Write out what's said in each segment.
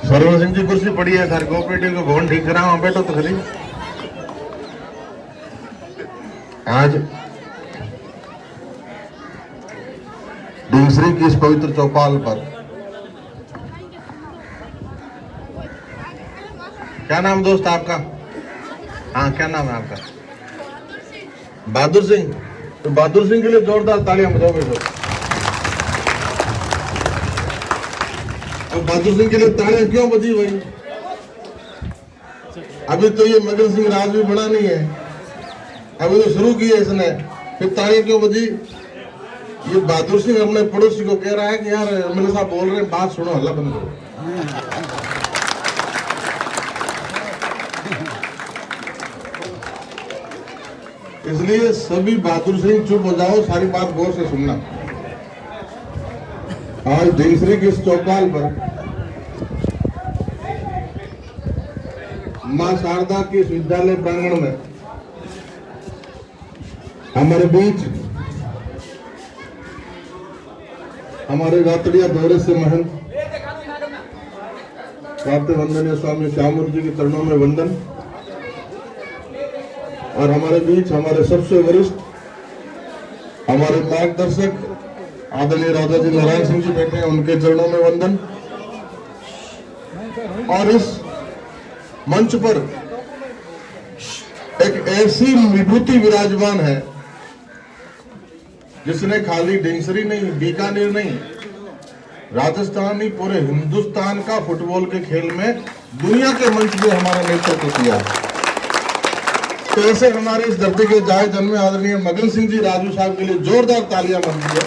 Server Singh ji कुर्सी पड़ी है सर, कोऑपरेटिव को भवन ठीक करा, वहां बैठो तो खरी। आज दूसरी की इस पवित्र चौपाल पर क्या नाम दोस्त आपका? हाँ, क्या नाम है आपका? बहादुर सिंह। तो बहादुर सिंह के लिए जोरदार तालियां बजाओ बेटो। अब बहादुर सिंह के लिए तालियां क्यों बजी भाई? अभी तो ये मगन सिंह राज भी बना नहीं है, अभी तो शुरू किया इसने, फिर तालियां क्यों बजी? ये बहादुर सिंह अपने पड़ोसी को कह रहा है कि यार एमएलए साहब बोल रहे हैं, बात सुनो, हल्ला बंद करो। इसलिए सभी बहादुर सिंह चुप हो जाओ, सारी बात गौर से सुनना। आज दूसरी की इस चौपाल पर मां शारदा के विद्यालय प्रांगण में हमारे बीच हमारे गातड़िया दौरे से महंत प्राप्त वंदनीय स्वामी श्यामूर्ति जी के चरणों में वंदन, और हमारे बीच हमारे सबसे वरिष्ठ हमारे मार्गदर्शक आदरणीय राजा जी नारायण सिंह जी बैठे हैं, उनके चरणों में वंदन। और इस मंच पर एक ऐसी विभूति विराजमान है जिसने खाली डेंसरी नहीं, बीकानेर नहीं, राजस्थान नहीं, पूरे हिंदुस्तान का फुटबॉल के खेल में दुनिया के मंच में हमारा नेतृत्व किया। तो ऐसे हमारे इस धरती के जाए जन्मे आदरणीय मगन सिंह जी राजू साहब के लिए जोरदार तालियां बनती है,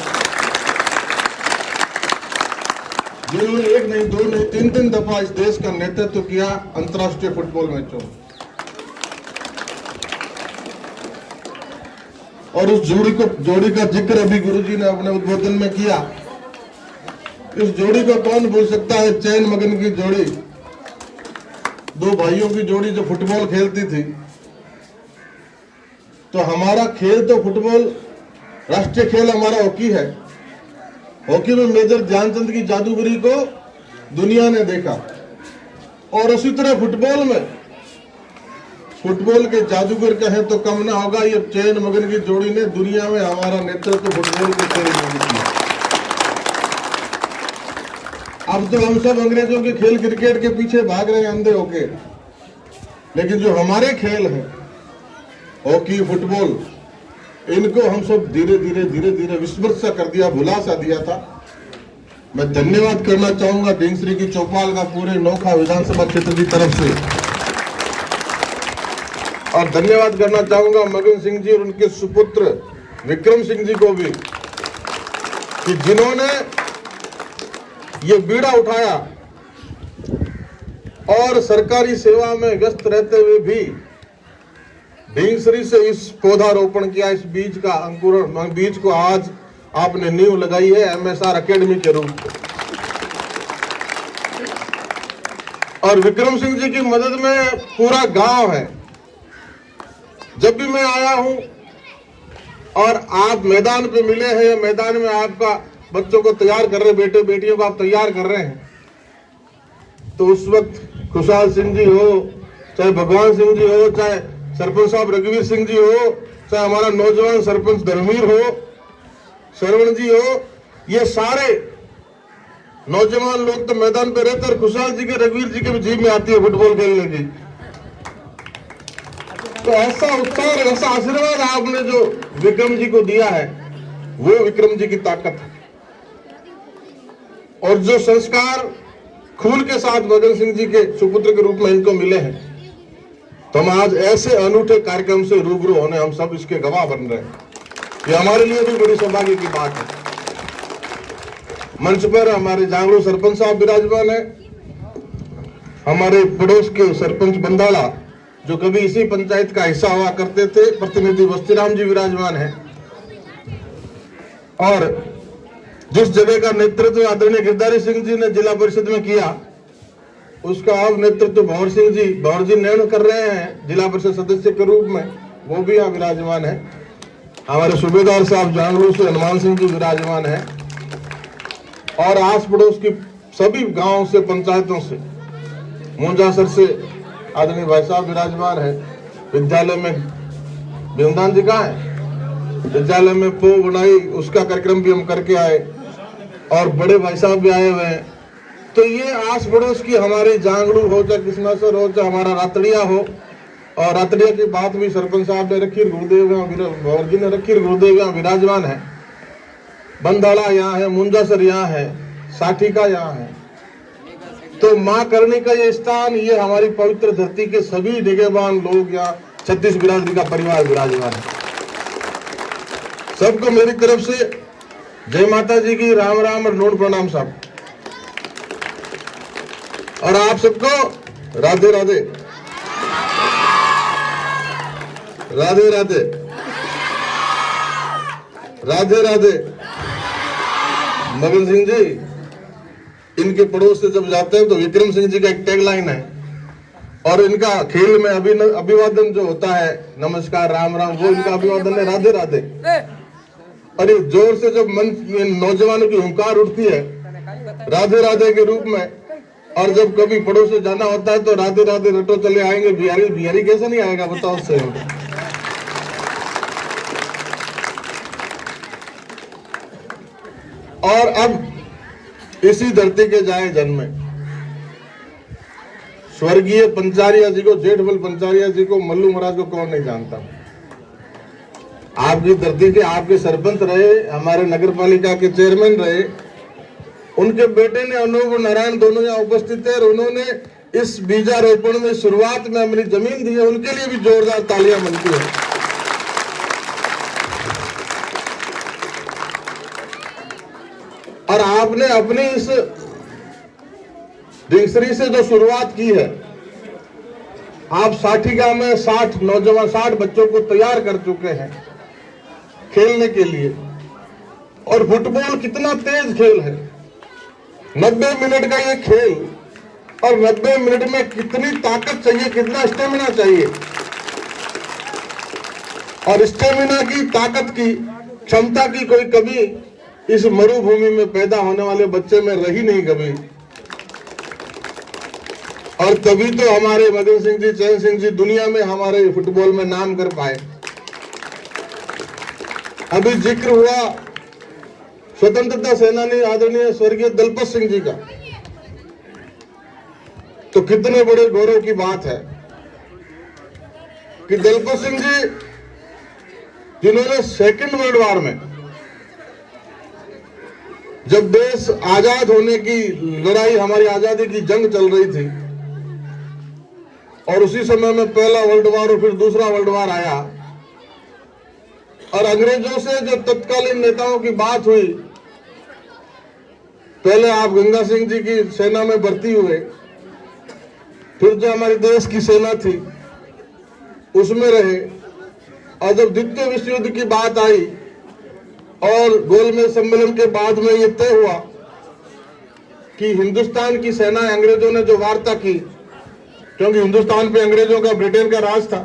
जिन्होंने एक नहीं, दो नहीं, तीन दफा इस देश का नेतृत्व किया अंतर्राष्ट्रीय फुटबॉल मैचों में। और उस जोड़ी का जिक्र अभी गुरुजी ने अपने उद्बोधन में किया। इस जोड़ी को कौन भूल सकता है? चैन मगन की जोड़ी, दो भाइयों की जोड़ी जो फुटबॉल खेलती थी। तो हमारा खेल तो फुटबॉल, राष्ट्रीय खेल हमारा हॉकी है। हॉकी में मेजर ध्यानचंद की जादूगरी को दुनिया ने देखा, और उसी तरह फुटबॉल में फुटबॉल के जादूगर कहें तो कम ना होगा। ये चैन मगन की जोड़ी ने दुनिया में हमारा नेतृत्व फुटबॉल के खेल में किया। अब तो हम सब अंग्रेजों के खेल क्रिकेट के पीछे भाग रहे हैं अंधे होके, लेकिन जो हमारे खेल हैं हॉकी, फुटबॉल, इनको हम सब धीरे धीरे विस्मृत सा कर दिया, भुला सा दिया था। मैं धन्यवाद करना चाहूंगा ढींगसरी की चौपाल का पूरे नोखा विधानसभा क्षेत्र की तरफ से, और धन्यवाद करना चाहूंगा मगन सिंह जी और उनके सुपुत्र विक्रम सिंह जी को भी, कि जिन्होंने ये बीड़ा उठाया और सरकारी सेवा में व्यस्त रहते हुए भी ढींगसरी से इस पौधारोपण किया, इस बीज का अंकुरण, बीज को आज आपने नींव लगाई है एमएसआर एकेडमी के रूप में। और विक्रम सिंह जी की मदद में पूरा गांव है। जब भी मैं आया हूं और आप मैदान पे मिले हैं, या मैदान में आपका बच्चों को तैयार कर रहे, बेटे बेटियों को आप तैयार कर रहे हैं, तो उस वक्त खुशहाल सिंह जी हो, चाहे भगवान सिंह जी हो, चाहे सरपंच साहब रघुवीर सिंह जी हो, चाहे हमारा नौजवान सरपंच धर्मवीर हो, श्रवण जी हो, ये सारे नौजवान लोग तो मैदान पे रहते, और खुशहाल जी के, रघुवीर जी के भी जीभ में आती है फुटबॉल खेलने की। तो ऐसा उत्साह, ऐसा आशीर्वाद आपने जो विक्रम जी को दिया है, वो विक्रम जी की ताकत है। और जो संस्कार खून के साथ मगन सिंह जी के सुपुत्र के रूप में इनको मिले हैं, तो हम आज ऐसे अनूठे कार्यक्रम से रूबरू होने, हम सब इसके गवाह बन रहे हैं। ये हमारे लिए भी बड़ी सौभाग्य की बात है। मंच पर हमारे जांगड़ू सरपंच साहब विराजमान है, हमारे पड़ोस के सरपंच बंदाड़ा जो कभी इसी पंचायत का हिस्सा हुआ करते थे, प्रतिनिधि बस्तीराम जी विराजमान है, और जिस जगह का नेतृत्व आदरणीय गिरधारी सिंह जी ने जिला परिषद में किया, उसका अब नेतृत्व भंवर जी नैन कर रहे हैं जिला परिषद सदस्य के रूप में, वो भी यहाँ विराजमान है। हमारे सूबेदार साहब जांगड़ू से हनुमान सिंह जी विराजमान है, और आस पड़ोस की सभी गांवों से, पंचायतों से मुंजासर से आदरणीय भाई साहब विराजमान है। विद्यालय में भीमदान जी कहाँ है? विद्यालय में पो बुनाई उसका कार्यक्रम भी हम करके आए और बड़े भाई साहब भी आए हुए हैं। तो ये आस पड़ोस की हमारी जांगड़ू हो चाहे किस्मासर हो चाहे हमारा रातड़िया हो, और रातड़िया की बात भी सरपंच साहब ने रखी, गुरुदेव जी ने रखी, गुरुदेव यहाँ विराजमान है, बंदाला यहाँ है, मुंजासर यहाँ है, साठिका यहाँ है। तो माँ करनी का ये स्थान, ये हमारी पवित्र धरती के सभी निगहबान लोग यहाँ 36 बिरादरी का परिवार विराजमान है। सबको मेरी तरफ से जय माता जी की, राम राम और नोट प्रणाम साहब। और आप सबको राधे राधे, राधे राधे, राधे राधे। मगन सिंह जी, इनके पड़ोस से जब जाते हैं तो विक्रम सिंह जी का एक टैगलाइन है, और इनका खेल में अभिवादन जो होता है, नमस्कार राम राम, वो इनका अभिवादन है राधे राधे। और ये जोर से जब मन नौजवानों की हुंकार उठती है राधे राधे के रूप में, और जब कभी पड़ोस से जाना होता है तो राधे राधे रटो चले आएंगे। बिहारी बिहारी कैसे नहीं आएगा बताओ उससे। और अब इसी धरती के जाए जन्म स्वर्गीय पंचारिया जी को, जेठमल पंचारिया जी को, मल्लू महाराज को कौन नहीं जानता। आपकी धरती के आपके सरपंच रहे, हमारे नगर पालिका के चेयरमैन रहे, उनके बेटे ने अनूप नारायण दोनों यहाँ उपस्थित है, और उन्होंने इस बीजारोपण में शुरुआत में अपनी जमीन दी है, उनके लिए भी जोरदार तालियां बनती है। और आपने अपनी इस डिंगसरी से जो शुरुआत की है, आप साठिका में 60 नौजवान 60 बच्चों को तैयार कर चुके हैं खेलने के लिए। और फुटबॉल कितना तेज खेल है, 90 मिनट का ये खेल, और 90 मिनट में कितनी ताकत चाहिए, कितना स्टेमिना चाहिए। और स्टेमिना की, ताकत की, क्षमता की कोई कमी इस मरुभूमि में पैदा होने वाले बच्चे में रही नहीं कभी। और तभी तो हमारे मदन सिंह जी, चैन सिंह जी दुनिया में हमारे फुटबॉल में नाम कर पाए। अभी जिक्र हुआ स्वतंत्रता सेनानी आदरणीय स्वर्गीय दलपत सिंह जी का, तो कितने बड़े गौरव की बात है कि दलपत सिंह जी, जिन्होंने सेकेंड वर्ल्ड वॉर में, जब देश आजाद होने की लड़ाई, हमारी आजादी की जंग चल रही थी, और उसी समय में पहला वर्ल्ड वॉर और फिर दूसरा वर्ल्ड वॉर आया, और अंग्रेजों से जो तत्कालीन नेताओं की बात हुई, पहले आप गंगा सिंह जी की सेना में भर्ती हुए, फिर जो हमारे देश की सेना थी उसमें रहे, और जब द्वितीय विश्व युद्ध की बात आई और गोलमेज सम्मेलन के बाद में ये तय हुआ कि हिंदुस्तान की सेना, अंग्रेजों ने जो वार्ता की, क्योंकि हिंदुस्तान पे अंग्रेजों का, ब्रिटेन का राज था,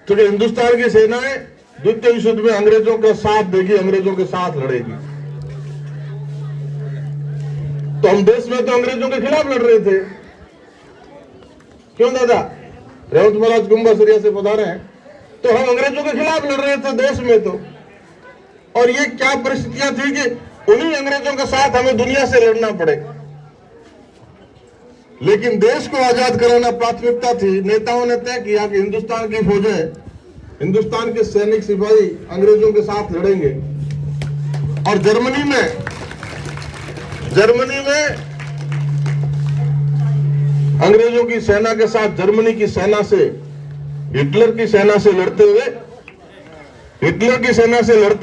तो हिंदुस्तान की सेनाएं द्वितीय विश्व युद्ध में अंग्रेजों का साथ देगी, अंग्रेजों के साथ लड़ेगी। तो हम देश में तो अंग्रेजों के खिलाफ लड़ रहे थे, क्यों दादा? रेवंत महाराज कुंभसरिया से पधारे हैं, तो हम अंग्रेजों के खिलाफ लड़ रहे थे देश में तो। और ये क्या परिस्थितियां थी कि उन्हीं अंग्रेजों के साथ हमें दुनिया से लड़ना पड़े। लेकिन देश को आजाद कराना प्राथमिकता थी। नेताओं ने तय किया कि हिंदुस्तान की फौजें, हिंदुस्तान के सैनिक सिपाही अंग्रेजों के साथ लड़ेंगे। और जर्मनी में अंग्रेजों की सेना के साथ, जर्मनी की सेना से, हिटलर की सेना से लड़ते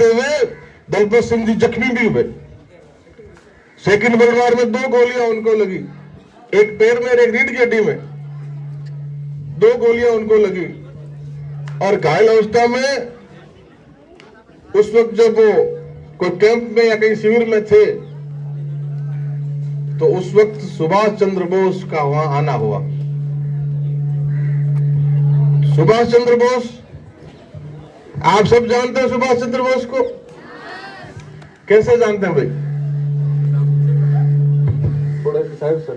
हुए दलपत सिंह जी जख्मी भी हुए। सेकेंड वर्ल्ड वॉर में 2 गोलियां उनको लगी, एक पैर में और एक रीढ़ की हड्डी में, 2 गोलियां उनको लगी। और घायल अवस्था में उस वक्त जब वो कोई कैंप में या कहीं शिविर में थे, तो उस वक्त सुभाष चंद्र बोस का वहां आना हुआ। सुभाष चंद्र बोस, आप सब जानते हैं सुभाष चंद्र बोस को? कैसे जानते हैं भाई? थोड़ा साइड से।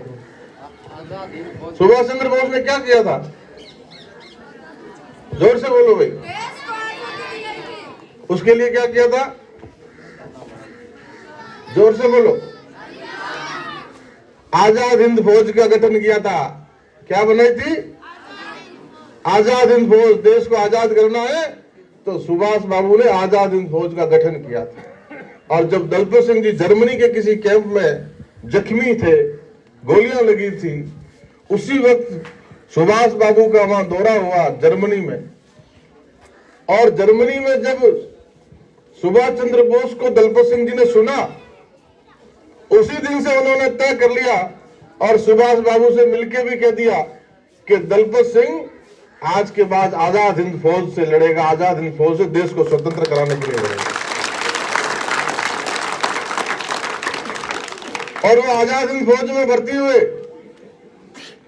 सुभाष चंद्र बोस ने क्या किया था? जोर से बोलो भाई। उसके लिए क्या किया था? जोर से बोलो। आजाद हिंद फौज का गठन किया था। क्या बनाई थी? आजाद हिंद फौज। देश को आजाद करना है तो सुभाष बाबू ने आजाद हिंद फौज का गठन किया था। और जब दलपत सिंह जी जर्मनी के किसी कैंप में जख्मी थे, गोलियां लगी थी, उसी वक्त सुभाष बाबू का वहां दौरा हुआ जर्मनी में। और जर्मनी में जब सुभाष चंद्र बोस को दलपत सिंह जी ने सुना, उसी दिन से उन्होंने तय कर लिया और सुभाष बाबू से मिलकर भी कह दिया कि दलपत सिंह आज के बाद आजाद हिंद फौज से लड़ेगा, आजाद हिंद फौज से देश को स्वतंत्र कराने के लिए लड़ेगा। और वो आजाद हिंद फौज में भर्ती हुए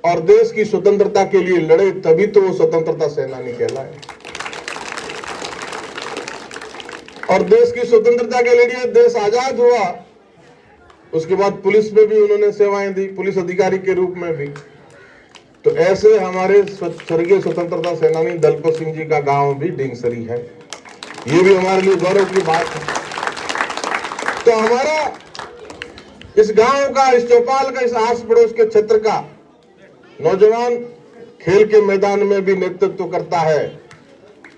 और देश की स्वतंत्रता के लिए लड़े, तभी तो वो स्वतंत्रता सेनानी कहलाए। और देश की स्वतंत्रता के लिए देश आजाद हुआ। उसके बाद पुलिस में भी उन्होंने सेवाएं दी, पुलिस अधिकारी के रूप में भी। तो ऐसे हमारे स्वर्गीय स्वतंत्रता सेनानी दलपत सिंह जी का गांव भी डिंगसरी है। ये भी हमारे लिए गौरव की बात है। तो हमारा इस गांव का, इस चौपाल का, इस आस पड़ोस के क्षेत्र का नौजवान खेल के मैदान में भी नेतृत्व करता है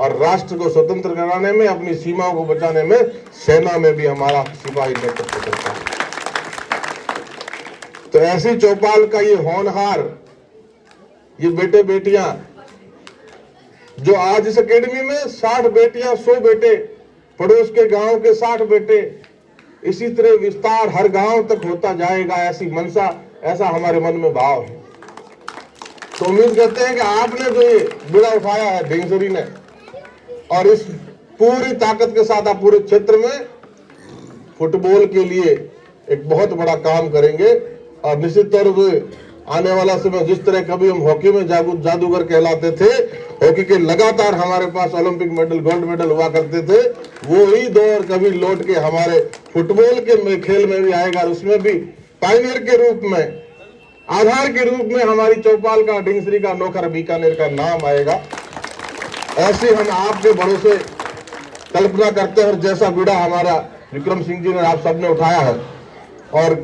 और राष्ट्र को स्वतंत्र कराने में, अपनी सीमाओं को बचाने में सेना में भी हमारा सिपाही नेतृत्व करता है। तो ऐसी चौपाल का ये होनहार, ये बेटे बेटियां जो आज इस एकेडमी में 60 बेटियां, 100 बेटे, पड़ोस के गांव के 60 बेटे, इसी तरह विस्तार हर गांव तक होता जाएगा, ऐसी मनसा, ऐसा हमारे मन में भाव है। तो उम्मीद करते हैं कि आपने जो ये बीड़ा उठाया है डिंगसरी ने, और इस पूरी ताकत के साथ आप पूरे क्षेत्र में फुटबॉल के लिए एक बहुत बड़ा काम करेंगे। और निश्चित तौर पर आने वाला समय, जिस तरह कभी हम हॉकी में जादूगर कहलाते थे, हॉकी के लगातार हमारे पास ओलंपिक मेडल, गोल्ड मेडल हुआ करते थे, वो ही दौर कभी लौट के हमारे फुटबॉल के खेल में भी आएगा। उसमें भी पायनियर के रूप में, आधार के रूप में हमारी चौपाल का, डिंगसरी का, नौखर, बीकानेर का नाम आएगा। ऐसे हम आपके भरोसे कल्पना करते हैं। और जैसा बीड़ा हमारा विक्रम सिंह जी ने, आप सबने उठाया है, और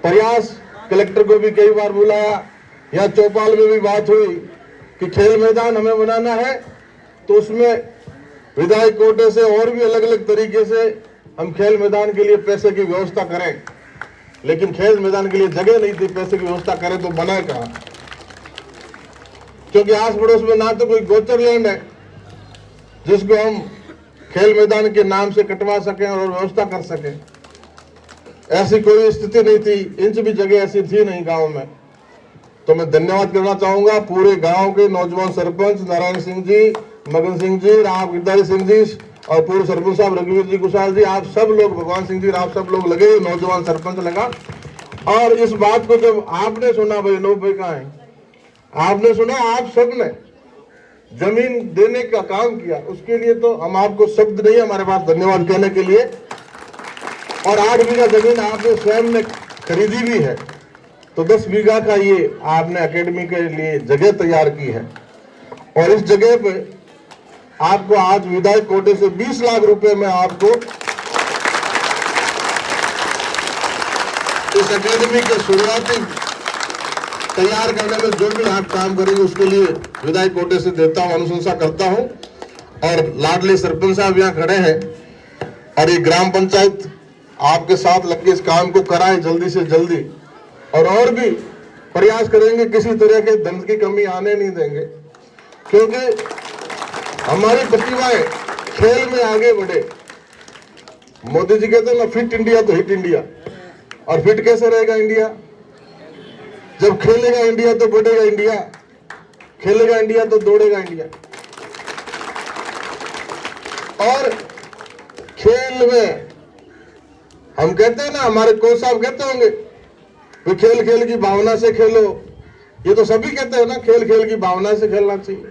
प्रयास कलेक्टर को भी कई बार बुलाया, या चौपाल में भी बात हुई कि खेल मैदान हमें बनाना है, तो उसमें विधायक कोटे से और भी अलग अलग तरीके से हम खेल मैदान के लिए पैसे की व्यवस्था करें। लेकिन खेल मैदान के लिए जगह नहीं थी, पैसे की व्यवस्था करें तो बनाए कहां? क्योंकि आस पड़ोस में ना तो कोई गोचर लैंड है जिसको हम खेल मैदान के नाम से कटवा सकें और व्यवस्था कर सकें। ऐसी कोई स्थिति नहीं थी, इंच भी जगह ऐसी थी नहीं गांव में। तो मैं धन्यवाद करना चाहूंगा पूरे गांव के नौजवान सरपंच नारायण सिंह जी, मगन सिंह जी, राम गिरधारी सिंह जी और पूर्व सरपंच साहब रघुवीर जी कुशाल जी, आप सब लोग, भगवान सिंह जी, आप सब लोग लगे, नौजवान सरपंच लगा। और इस बात को जब आपने सुना, भाई 9 भाई कहाँ है, आपने सुना, आप सब ने जमीन देने का काम किया, उसके लिए तो हम आपको शब्द नहीं हमारे पास धन्यवाद कहने के लिए। और 8 बीघा जमीन आपने स्वयं ने खरीदी भी है, तो 10 बीघा का ये आपने एकेडमी के लिए जगह तैयार की है। और इस जगह पे आपको आज विधायक कोटे से 20 लाख रुपए में आपको इस एकेडमी के शुरुआती तैयार करने में जो भी आप काम करेंगे उसके लिए विधायक कोटे से देता हूं, अनुशंसा करता हूं। और लाडले सरपंच साहब यहाँ खड़े हैं, और ये ग्राम पंचायत आपके साथ लग के इस काम को कराएं जल्दी से जल्दी। और भी प्रयास करेंगे, किसी तरह के धन की कमी आने नहीं देंगे, क्योंकि हमारी प्रतिभाएं खेल में आगे बढ़े। मोदी जी कहते हैं ना, फिट इंडिया तो हिट इंडिया। और फिट कैसे रहेगा इंडिया? जब खेलेगा इंडिया तो बढ़ेगा इंडिया, खेलेगा इंडिया तो दौड़ेगा इंडिया। और खेल में हम कहते हैं ना, हमारे कोच साहब कहते होंगे वे खेल खेल की भावना से खेलो, ये तो सभी कहते हैं ना, खेल खेल की भावना से खेलना चाहिए।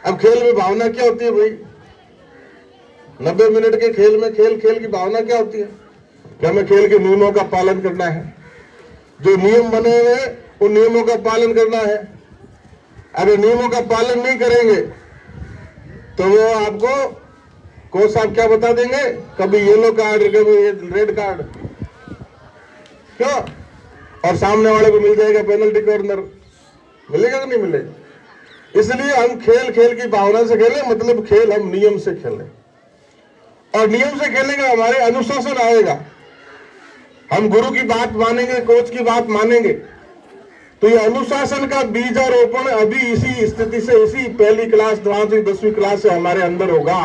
अब खेल में भावना क्या होती है भाई? 90 मिनट के खेल में खेल खेल की भावना क्या होती है? कि हमें खेल के नियमों का पालन करना है, जो नियम बने हुए उन नियमों का पालन करना है। अगर नियमों का पालन नहीं करेंगे तो वो आपको कोच साहब क्या बता देंगे, कभी येलो कार्ड, कभी रेड कार्ड, क्यों? और सामने वाले को मिल जाएगा पेनल्टी कॉर्नर, मिलेगा कि नहीं मिलेगा? इसलिए हम खेल खेल की भावना से खेलें, मतलब खेल हम नियम से खेलें, और नियम से खेलेंगे हमारे अनुशासन आएगा। हम गुरु की बात मानेंगे, कोच की बात मानेंगे, तो ये अनुशासन का बीजारोपण अभी इसी स्थिति से, इसी पहली क्लास 10वीं क्लास से हमारे अंदर होगा,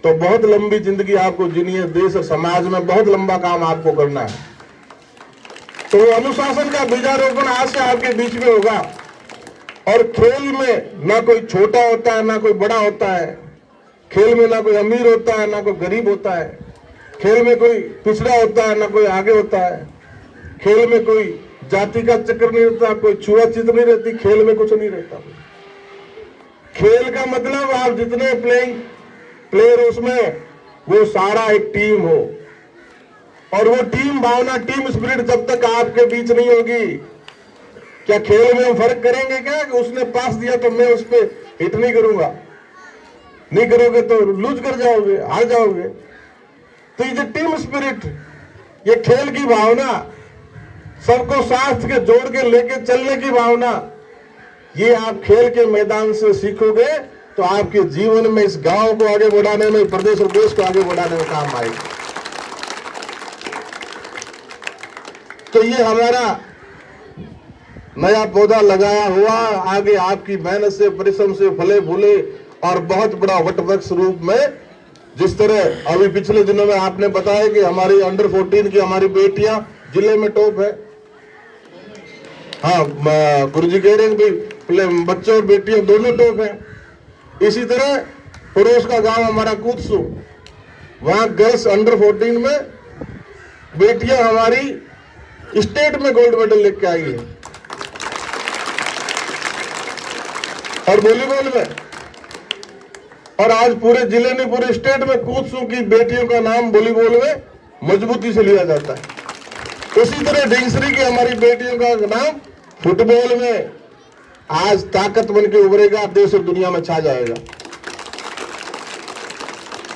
तो बहुत लंबी जिंदगी आपको जीनी है। देश और समाज में बहुत लंबा काम आपको करना है। तो वो अनुशासन का बीजारोपण आज से आपके बीच में होगा। और खेल में ना कोई छोटा होता है ना कोई बड़ा होता है, खेल में ना कोई अमीर होता है ना कोई गरीब होता है, खेल में कोई पिछड़ा होता है ना कोई आगे होता है, खेल में कोई जाति का चक्कर नहीं रहता, कोई छुआछूत नहीं रहती, खेल में कुछ नहीं रहता। खेल का मतलब आप जितने प्लेयर उसमें, वो सारा एक टीम हो, और वो टीम भावना, टीम स्पिरिट जब तक आपके बीच नहीं होगी, क्या खेल में हम फर्क करेंगे क्या कि उसने पास दिया तो मैं उस पर हिट नहीं करूंगा? नहीं करोगे तो लूज कर जाओगे, हार जाओगे। तो ये टीम स्पिरिट, ये खेल की भावना, सबको साथ के जोड़ के लेके चलने की भावना, ये आप खेल के मैदान से सीखोगे तो आपके जीवन में, इस गांव को आगे बढ़ाने में, प्रदेश और देश को आगे बढ़ाने में काम आएगा। तो ये हमारा नया पौधा लगाया हुआ, आगे आपकी मेहनत से, परिश्रम से फले फूले और बहुत बड़ा वटवृक्ष रूप में, जिस तरह अभी पिछले दिनों में आपने बताया कि हमारी अंडर 14 की हमारी बेटियां जिले में टॉप है। हाँ, गुरुजी कह रहे हैं भी बच्चे और बेटियां दोनों टॉप हैं। इसी तरह पड़ोस का गांव हमारा कूदसू, वहां गर्ल्स अंडर 14 में बेटियां हमारी स्टेट में गोल्ड मेडल लेके आई है, और वॉलीबॉल में। और आज पूरे जिले में, पूरे स्टेट में कूदसू की बेटियों का नाम वॉलीबॉल में मजबूती से लिया जाता है। उसी तरह ढिंगसरी की हमारी बेटियों का नाम फुटबॉल में आज ताकत बन के उभरेगा, देश और दुनिया में छा जाएगा।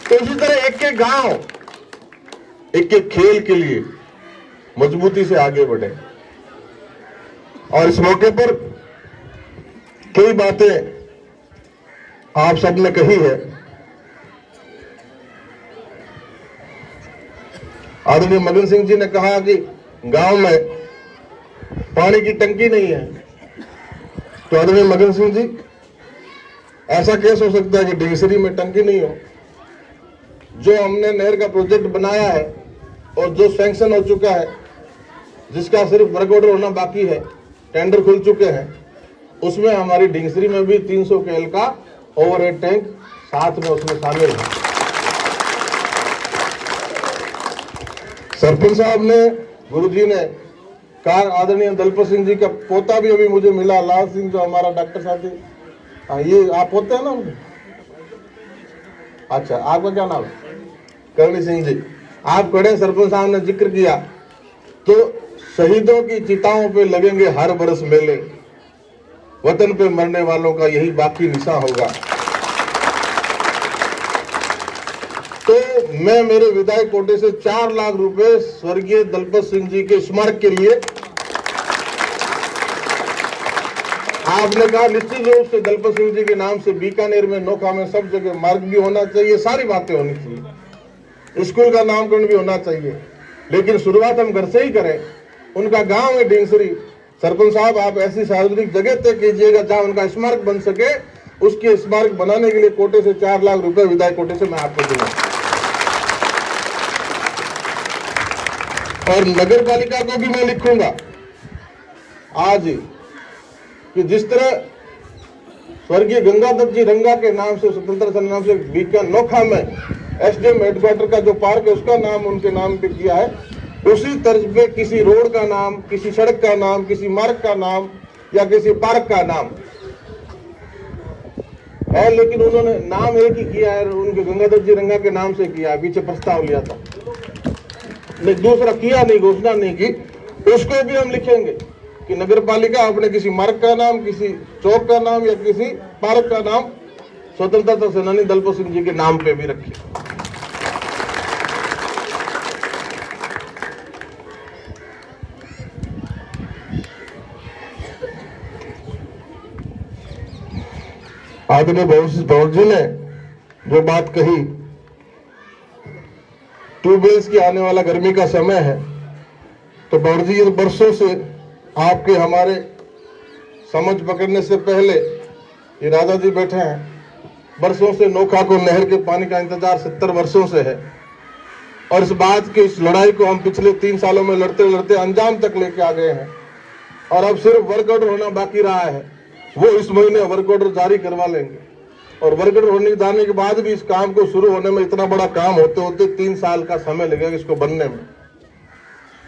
तो इसी तरह एक एक गांव, एक एक खेल के लिए मजबूती से आगे बढ़े। और इस मौके पर कई बातें आप सबने कही है। आदरणीय मगन सिंह जी ने कहा कि गांव में पानी की टंकी नहीं है, तो आदरणीय मगन सिंह जी, ऐसा कैसे हो सकता है कि ढिंगसरी में टंकी नहीं हो? जो हमने नहर का प्रोजेक्ट बनाया है और जो सैंक्शन हो चुका है, जिसका सिर्फ वर्क ऑर्डर होना बाकी है, टेंडर खुल चुके हैं, उसमें हमारी ढिंगसरी में भी 300 KL का ओवरहेड टैंक साथ में उसमें शामिल है। सरपंच साहब ने, गुरुजी ने कहा, आदरणीय दलपत सिंह जी का पोता भी अभी मुझे मिला, लाल सिंह, जो हमारा डॉक्टर साथी। हाँ, ये आप पोते हैं ना उनके? अच्छा, आपका क्या नाम है? करणी सिंह जी। आप खड़े, सरपंच साहब ने जिक्र किया, तो शहीदों की चिताओं पे लगेंगे हर बरस मेले, वतन पे मरने वालों का यही बाकी निशा होगा। तो मैं मेरे विधायक कोटे से 4 लाख रुपए स्वर्गीय दलपत सिंह जी के स्मारक के लिए, आपने कहा निश्चित रूप से दलपत सिंह जी के नाम से बीकानेर में, नोखा में, सब जगह मार्ग भी होना चाहिए, सारी बातें होनी चाहिए, स्कूल का नामकरण भी होना चाहिए, लेकिन शुरुआत हम घर से ही करें। उनका गांव है ढिंगसरी। सरपंच साहब, आप ऐसी सार्वजनिक जगह तय कीजिएगा जहां उनका स्मारक बन सके। उसके स्मारक बनाने के लिए कोटे से 4 लाख रुपए विधायक कोटे से मैं आपको दूंगा। और नगर पालिका को भी मैं लिखूंगा आज कि जिस तरह स्वर्गीय गंगादत्त जी रंगा के नाम से, स्वतंत्र संग्राम से बीकानेर नोखा में SDM हेडक्वार्टर का जो पार्क है उसका नाम उनके नाम पे किया है, उसी तर्ज पे किसी रोड का नाम, किसी सड़क का नाम, किसी मार्ग का नाम या किसी पार्क का नाम है, लेकिन उन्होंने नाम एक ही किया है, उनके गंगादत्त जी रंगा के नाम से किया है। पीछे प्रस्ताव लिया था, लेकिन दूसरा किया नहीं, घोषणा नहीं की। उसको भी हम लिखेंगे कि नगर पालिका अपने किसी मार्ग का नाम, किसी चौक का नाम या किसी पार्क का नाम स्वतंत्रता सेनानी दलपत सिंह जी के नाम पे भी रखे। आदरणीय भवन जी ने जो बात कही, ट्यूबवेल्स की आने वाला गर्मी का समय है, तो भवन जी वर्षों से आपके हमारे समझ पकड़ने से पहले ये राजा जी बैठे हैं, वर्षों से नोखा को नहर के पानी का इंतजार 70 वर्षों से है, और इस बात की इस लड़ाई को हम पिछले 3 सालों में लड़ते लड़ते अंजाम तक लेके आ गए हैं, और अब सिर्फ वर्क ऑर्डर होना बाकी रहा है। वो इस महीने वर्क ऑर्डर जारी करवा लेंगे, और वर्क ऑर्डर होने जाने के बाद भी इस काम को शुरू होने में इतना बड़ा काम होते होते 3 साल का समय लगेगा इसको बनने में।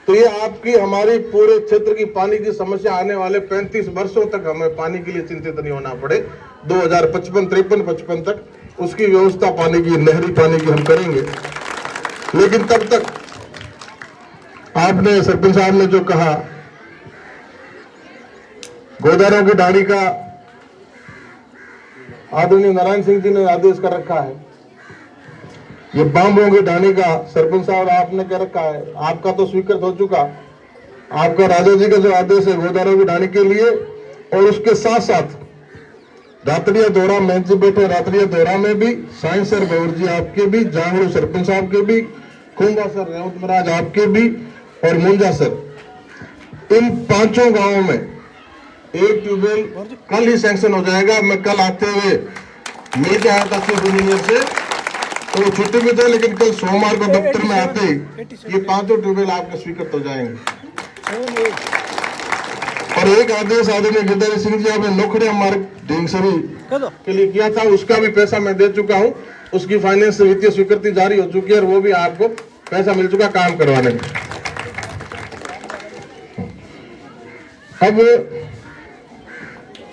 तो ये आपकी हमारी पूरे क्षेत्र की पानी की समस्या आने वाले 35 वर्षों तक हमें पानी के लिए चिंतित नहीं होना पड़े। 2055 तक उसकी व्यवस्था पानी की, नहरी पानी की हम करेंगे। लेकिन तब तक आपने सरपंच साहब ने जो कहा, गोदारों की ढाणी का आदरणीय नारायण सिंह जी ने आदेश कर रखा है, ये बांबों की ढाणी का सरपंच साहब आपने कह रखा है, आपका तो स्वीकृत हो चुका। आपका राजा जी का जो आदेश है गोदारों की ढाणी के लिए, और उसके साथ साथ रातड़िया दौरा में जी बैठे, रातड़िया दौरा में भी साइंस सर गौर जी आपके भी, जांगड़ू सरपंच साहब के भी, खुंबा सर रेवत महाराज आपके भी, और मुंजा सर, इन 5 गांवों में एक ट्यूबवेल कल ही सैंक्शन हो जाएगा। मैं कल आते हुए मिल के आया था चीफ इंजीनियर से, तो वो छुट्टी में थे, लेकिन कल सोमवार को दफ्तर में आते ही ये 5 ट्यूबवेल आपके स्वीकृत हो जाएंगे। और एक आदेश आदरणीय गिरधारी सिंह जी आपने नोखड़िया मार्ग ढींगसरी के लिए किया था, उसका भी पैसा मैं दे चुका हूँ, उसकी फाइनेंस से वित्तीय स्वीकृति जारी हो चुकी है, और वो भी आपको पैसा मिल चुका काम करवाने में। अब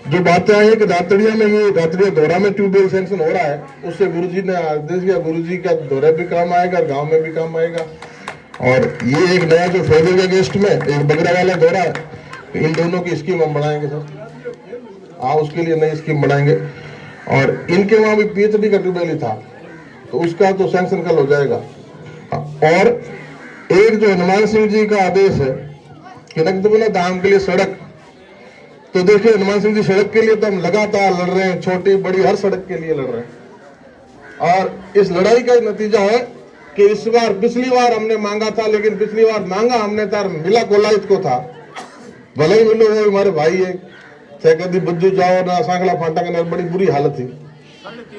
जो बातें आई है कि रातड़िया में, ये रातड़िया दौरा में ट्यूबवेल सैंक्शन हो रहा है, उससे गुरुजी ने आदेश दिया, गुरुजी का दौरा भी काम आएगा और गांव में भी काम आएगा। और ये एक नया जो फैलेगा गेस्ट में एक बगरा वाला दौरा है, इन दोनों की स्कीम हम बढ़ाएंगे सर, उसके लिए नई स्कीम बढ़ाएंगे। और इनके वहां भी पीएचडी का ट्यूबवेल ही था, तो उसका तो सैंक्शन कल हो जाएगा। और एक जो हनुमान सिंह जी का आदेश है कि नकदबना धाम के लिए सड़क, तो देखिए हनुमान सिंह जी सड़क के लिए तो हम लगातार लड़ रहे हैं, छोटी बड़ी हर सड़क के लिए लड़ रहे हैं। और इस लड़ाई का नतीजा है कि इस बार, पिछली बार हमने मांगा था, लेकिन पिछली बार मांगा हमने था, मिला कोलायत को था, भले ही मिलो वो हमारे भाई है, चाहे कभी बज्जू जाओ ना, सांगला फाटा का बड़ी बुरी हालत थी,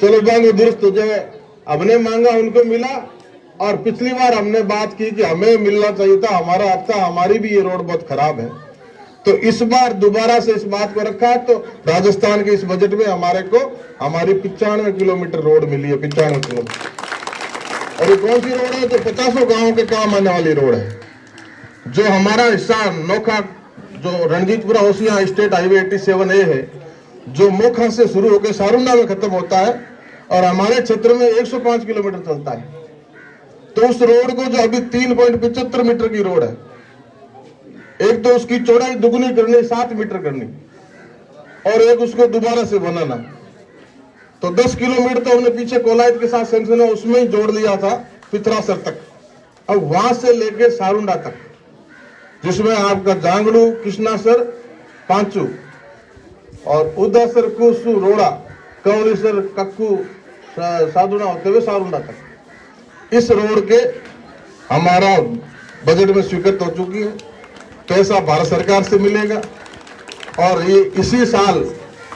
चलो बांग दुरुस्त हो जाए, हमने मांगा उनको मिला। और पिछली बार हमने बात की कि हमें मिलना चाहिए था, हमारा हफ्ता, हमारी भी ये रोड बहुत खराब है, तो इस बार दोबारा से इस बात को रखा है। तो राजस्थान के इस बजट में हमारे को हमारी 95 किलोमीटर रोड मिली है, 95 किलोमीटर। और ये कौन सी रोड है? तो 50 गांवों के काम आने वाली रोड है। जो हमारा हिस्सा नोखा, जो रणजीतपुरा होशियां स्टेट हाईवे 87A है, जो मोखा से शुरू होकर सारुंडा में खत्म होता है, और हमारे क्षेत्र में 105 किलोमीटर चलता है। तो उस रोड को, जो अभी 3.75 मीटर की रोड है, एक तो उसकी चौड़ाई दुगनी करनी, 7 मीटर करनी, और एक उसको दोबारा से बनाना। तो 10 किलोमीटर तो हमने पीछे कोलायत के साथ सैंक्शन है, उसमें ही जोड़ लिया था पिथरासर तक। अब वहां से लेके सारुंडा तक, जिसमें आपका जांगड़ू, कृष्णासर, पांचू और उदासर, कुसु, रोड़ा, कंवलीसर, कक्कू, साधुना होते हुए सारुंडा तक, इस रोड के हमारा बजट में स्वीकृत हो चुकी है। पैसा भारत सरकार से मिलेगा, और ये इसी साल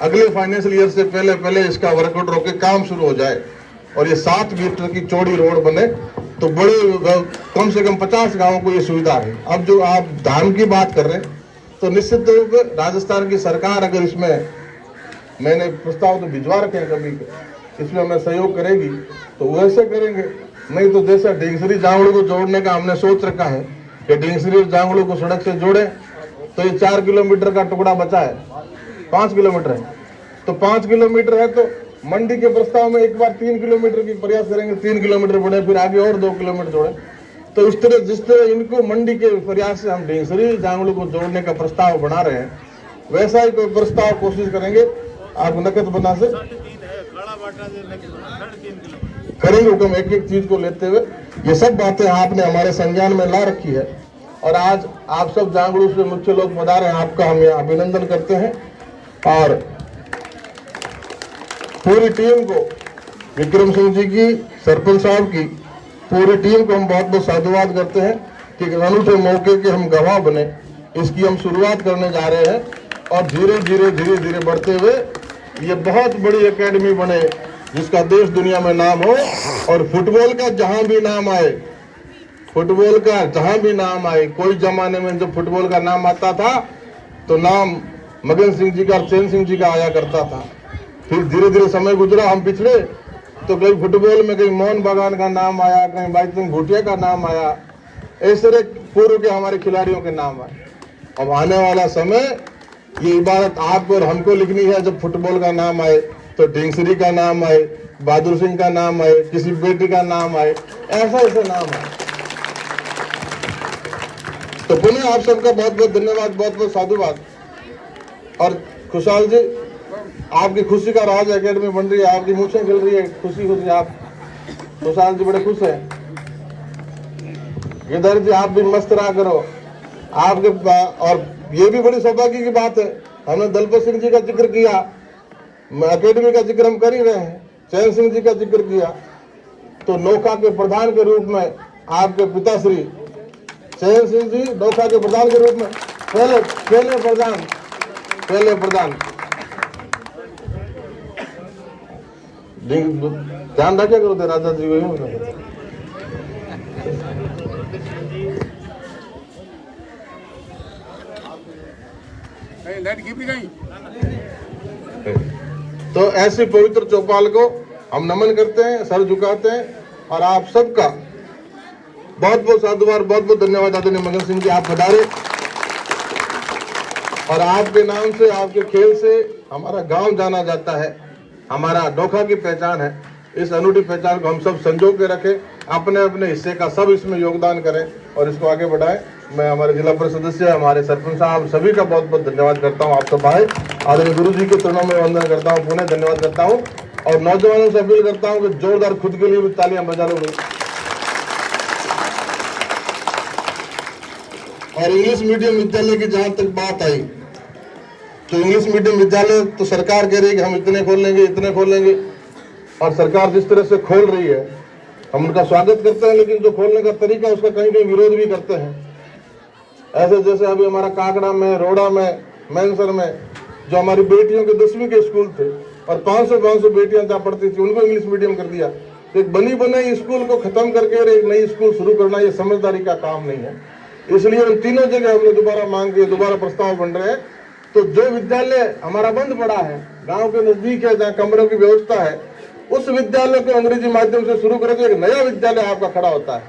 अगले फाइनेंशियल ईयर से पहले पहले इसका वर्क आउट होकर काम शुरू हो जाए, और ये 7 मीटर की चौड़ी रोड बने, तो बड़े कम से कम 50 गांवों को ये सुविधा है। अब जो आप धाम की बात कर रहे हैं, तो निश्चित तौर पर राजस्थान की सरकार अगर इसमें, मैंने प्रस्ताव तो भिजवा रखे हैं कभी, इसमें हमें सहयोग करेगी तो वैसे करेंगे, नहीं तो जैसा ढींगसरी जांगड़ू को जोड़ने का हमने सोच रखा है कि ढींगसरी और जांगड़ू को सड़क से जोड़े, तो ये 4 किलोमीटर का टुकड़ा बचा है, 5 किलोमीटर है, तो 5 किलोमीटर है, तो मंडी के प्रस्ताव में एक बार 3 किलोमीटर की प्रयास करेंगे, 3 किलोमीटर बढ़े, फिर आगे और 2 किलोमीटर जोड़े, तो इस तरह जिस तरह इनको मंडी के प्रयास से हम ढेंगसरी जांगड़ू को जोड़ने का प्रस्ताव बना रहे हैं, वैसा ही कोई प्रस्ताव कोशिश करेंगे आप नकद बना से करेंगे हुक्म, एक एक चीज को लेते हुए। ये सब बातें आपने हमारे संज्ञान में ला रखी है और आज आप सब जांगड़ू से मुख्य लोग पधारे हैं, आपका हम यहाँ अभिनंदन करते हैं। और पूरी टीम को, विक्रम सिंह जी की, सरपंच साहब की पूरी टीम को हम बहुत बहुत साधुवाद करते हैं कि अनूठे मौके के हम गवाह बने। इसकी हम शुरुआत करने जा रहे हैं और धीरे धीरे बढ़ते हुए ये बहुत बड़ी एकेडमी बने जिसका देश दुनिया में नाम हो। और फुटबॉल का जहां भी नाम आए, फुटबॉल का जहां भी नाम आए, कोई जमाने में जब फुटबॉल का नाम आता था तो नाम मगन सिंह जी का, चैन सिंह जी का आया करता था। फिर धीरे धीरे समय गुजरा, हम पिछड़े तो कहीं फुटबॉल में कहीं मोहन बागान का नाम आया, कहीं बाई सिंह भूटिया का नाम आया, ऐसे पूर्व के हमारे खिलाड़ियों के नाम आए। अब आने वाला समय ये इबारत आपको और हमको लिखनी है, जब फुटबॉल का नाम आए तो ढेंगसरी का नाम आए, बहादुर सिंह का नाम आए, किसी बेटी का नाम आए, ऐसा ऐसा नाम आए। तो पुनः आप सबका बहुत बहुत धन्यवाद, बहुत बहुत साधुवाद। और खुशहाल जी, आपकी खुशी का राज एकेडमी बन रही है, आपकी मूछें खिल रही है, खुशी खुशी आप खुशहाल जी बड़े खुश हैं। गिरधर जी आप भी मस्त रहा करो आपके। और ये भी बड़ी सौभाग्य की बात है, हमने दलपत सिंह जी का जिक्र किया, एकेडमी का जिक्र हम कर ही रहे हैं, चैन सिंह जी का जिक्र किया, तो नौका के प्रधान के रूप में आपके पिताश्री चैन सिंह जी नौका के प्रधान के रूप में पहले प्रधान ध्यान रखे करो थे राजा जी वही। तो ऐसी पवित्र चौपाल को हम नमन करते हैं, सर झुकाते हैं और आप सबका बहुत बहुत साधुवाद, बहुत बहुत धन्यवाद। आदरणीय मगन सिंह जी आप पधारे और आपके नाम से, आपके खेल से हमारा गांव जाना जाता है, हमारा डोखा की पहचान है। इस अनूठी पहचान को हम सब संजो के रखें, अपने अपने हिस्से का सब इसमें योगदान करें और इसको आगे बढ़ाएं। मैं हमारे जिला परिषद सदस्य, हमारे सरपंच साहब सभी का बहुत बहुत धन्यवाद करता हूं। आप सब आए, आदरणीय गुरु जी के चरणों में वंदन करता हूं, पुनः धन्यवाद करता हूं और नौजवानों से अपील करता हूं कि जोरदार खुद के लिए भी तालियां बजा लो। और इंग्लिश मीडियम विद्यालय की जहां तक बात आई, तो इंग्लिश मीडियम विद्यालय तो सरकार कह रही है कि हम इतने खोल लेंगे और सरकार जिस तरह से खोल रही है हम उनका स्वागत करते हैं, लेकिन जो खोलने का तरीका उसका कहीं कहीं विरोध भी करते हैं। ऐसे जैसे अभी हमारा काकड़ा में, रोड़ा में, मैनसर में जो हमारी बेटियों के 10वीं के स्कूल थे और 500 बेटियां जहाँ पढ़ती थी उनको इंग्लिश मीडियम कर दिया। एक बनी बनाई स्कूल को खत्म करके और एक नई स्कूल शुरू करना ये समझदारी का काम नहीं है। इसलिए उन तीनों जगह हमने दोबारा मांग की, दोबारा प्रस्ताव बन रहे हैं। तो जो विद्यालय हमारा बंद पड़ा है, गांव के नजदीक है, जहाँ कमरों की व्यवस्था है, उस विद्यालय को अंग्रेजी माध्यम से शुरू करें तो एक नया विद्यालय आपका खड़ा होता है,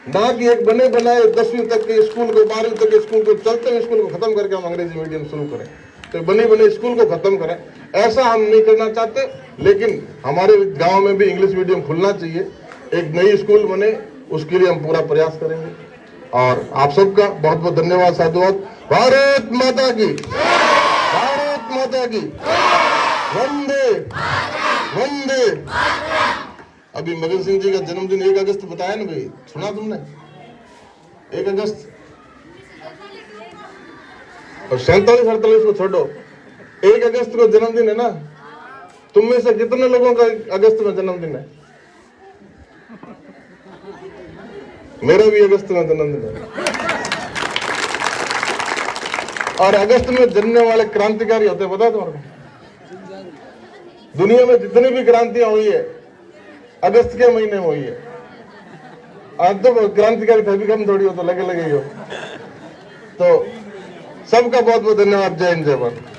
ना कि एक बने बनाए 10वीं तक के स्कूल को, 12वीं तक के स्कूल को, चलते हुए स्कूल को खत्म करके हम अंग्रेजी मीडियम शुरू करें। तो बने बने स्कूल को खत्म करें, ऐसा हम नहीं करना चाहते। लेकिन हमारे गांव में भी इंग्लिश मीडियम खुलना चाहिए, एक नई स्कूल बने, उसके लिए हम पूरा प्रयास करेंगे। और आप सबका बहुत बहुत धन्यवाद, साधुवाद। भारत माता की, भारत माता की, वंदे वंदे। अभी मगन सिंह जी का जन्मदिन 1 अगस्त बताया ना भाई, सुना तुमने? 1 अगस्त और 47-48 को छोड़ो, 1 अगस्त को जन्मदिन है ना। तुम में से कितने लोगों का अगस्त में जन्मदिन है? मेरा भी अगस्त में जन्मदिन है। और अगस्त में जन्मने वाले क्रांतिकारी होते हैं, पता है तुम्हारे? दुनिया में जितनी भी क्रांतियां हुई है अगस्त के महीने में हुई है। आज तो क्रांतिकारी थे भी कम थोड़ी हो, तो लगे ही हो। तो सबका बहुत बहुत धन्यवाद। जय हिंद, जय भारत।